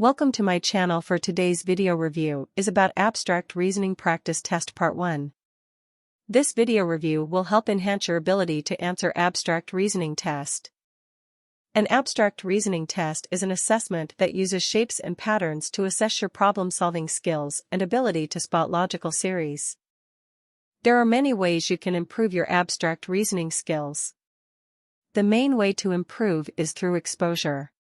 Welcome to my channel. For today's video review is about Abstract Reasoning Practice Test Part 1. This video review will help enhance your ability to answer abstract reasoning test. An abstract reasoning test is an assessment that uses shapes and patterns to assess your problem-solving skills and ability to spot logical series. There are many ways you can improve your abstract reasoning skills. The main way to improve is through exposure.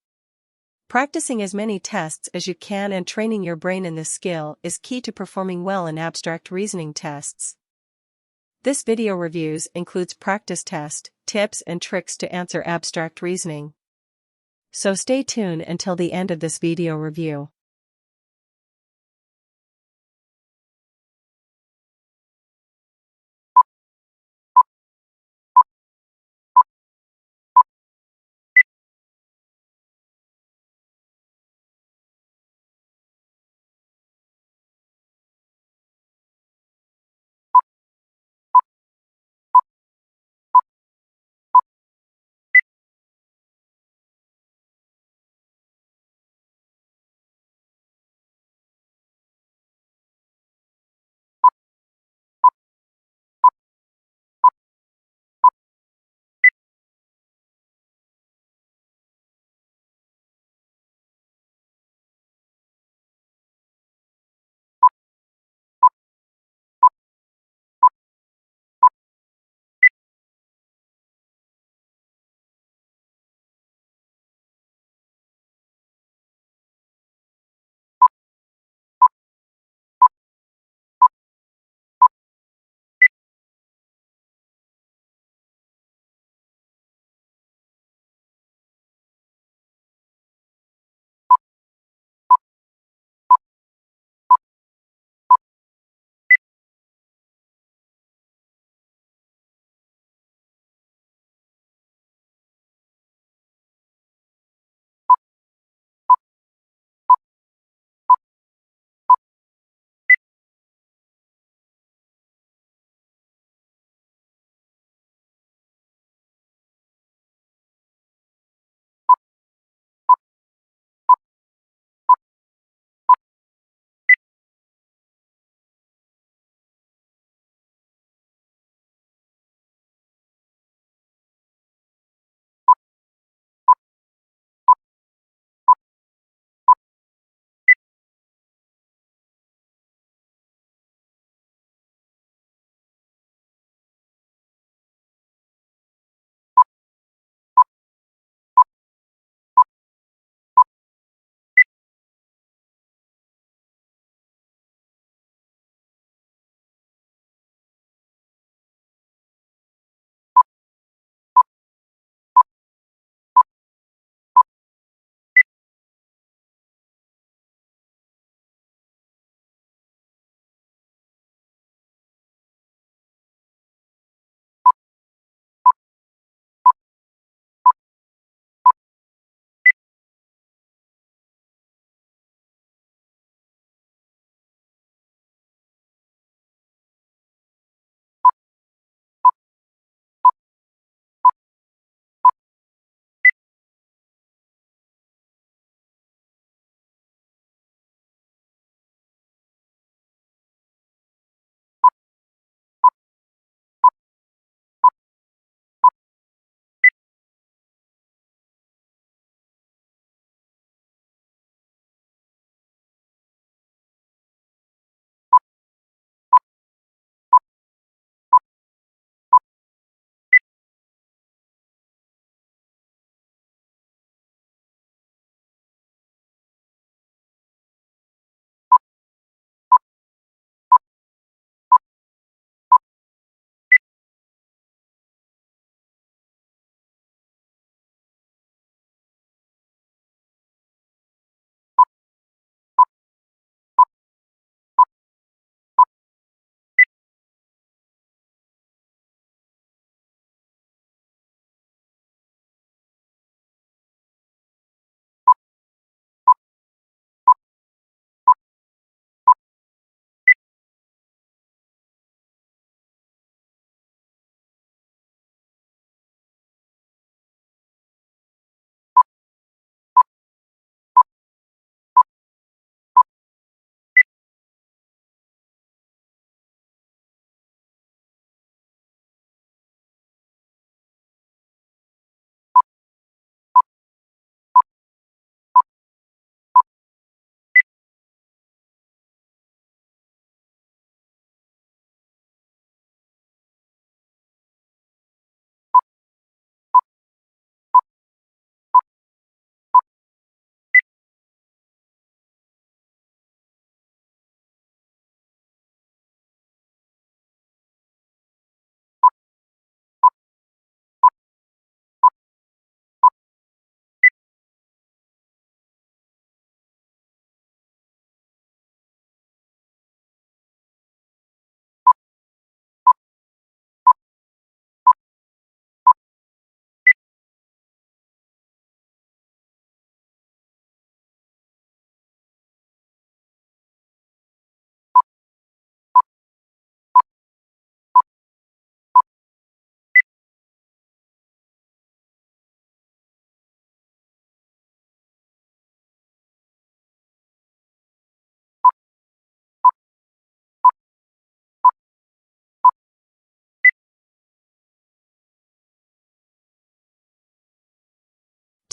Practicing as many tests as you can and training your brain in this skill is key to performing well in abstract reasoning tests. This video reviews includes practice test, tips and tricks to answer abstract reasoning. So stay tuned until the end of this video review.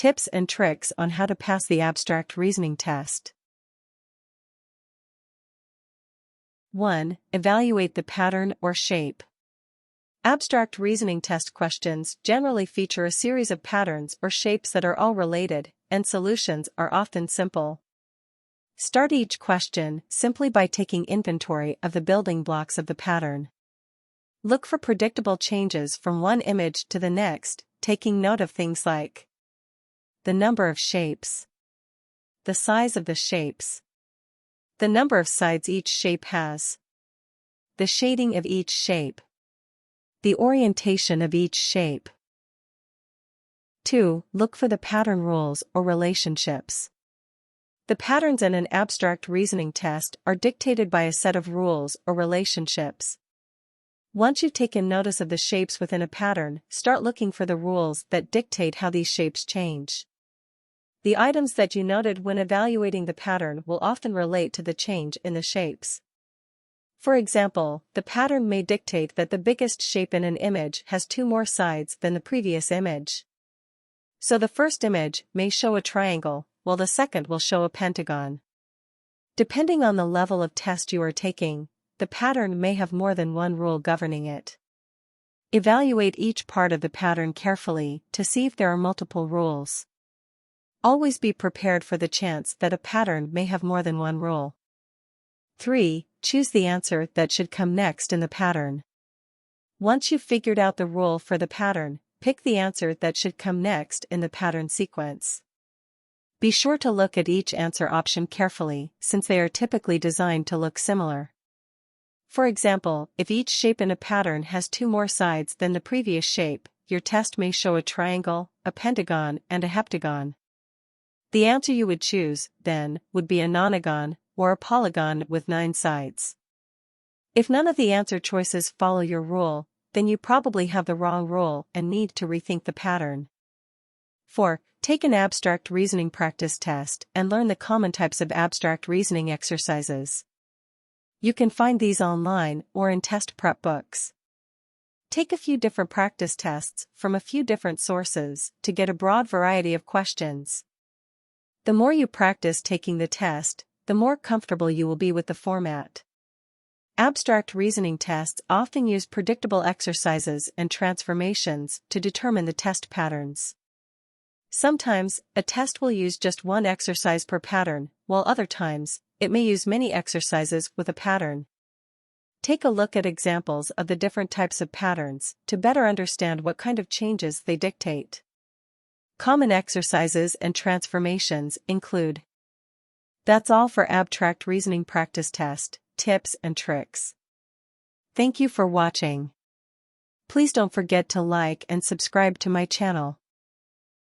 Tips and tricks on how to pass the abstract reasoning test. 1. Evaluate the pattern or shape. Abstract reasoning test questions generally feature a series of patterns or shapes that are all related, and solutions are often simple. Start each question simply by taking inventory of the building blocks of the pattern. Look for predictable changes from one image to the next, taking note of things like the number of shapes, the size of the shapes, the number of sides each shape has, the shading of each shape, the orientation of each shape. 2. Look for the pattern rules or relationships. The patterns in an abstract reasoning test are dictated by a set of rules or relationships. Once you've taken notice of the shapes within a pattern, start looking for the rules that dictate how these shapes change. The items that you noted when evaluating the pattern will often relate to the change in the shapes. For example, the pattern may dictate that the biggest shape in an image has 2 more sides than the previous image. So the first image may show a triangle, while the second will show a pentagon. Depending on the level of test you are taking, the pattern may have more than one rule governing it. Evaluate each part of the pattern carefully to see if there are multiple rules. Always be prepared for the chance that a pattern may have more than one rule. 3. Choose the answer that should come next in the pattern. Once you've figured out the rule for the pattern, pick the answer that should come next in the pattern sequence. Be sure to look at each answer option carefully, since they are typically designed to look similar. For example, if each shape in a pattern has 2 more sides than the previous shape, your test may show a triangle, a pentagon, and a heptagon. The answer you would choose, then, would be a nonagon, or a polygon with 9 sides. If none of the answer choices follow your rule, then you probably have the wrong rule and need to rethink the pattern. 4. Take an abstract reasoning practice test and learn the common types of abstract reasoning exercises. You can find these online or in test prep books. Take a few different practice tests from a few different sources to get a broad variety of questions. The more you practice taking the test, the more comfortable you will be with the format. Abstract reasoning tests often use predictable exercises and transformations to determine the test patterns. Sometimes, a test will use just one exercise per pattern, while other times, it may use many exercises with a pattern. Take a look at examples of the different types of patterns to better understand what kind of changes they dictate. Common exercises and transformations include. That's all for abstract reasoning practice test, tips and tricks. Thank you for watching. Please don't forget to like and subscribe to my channel.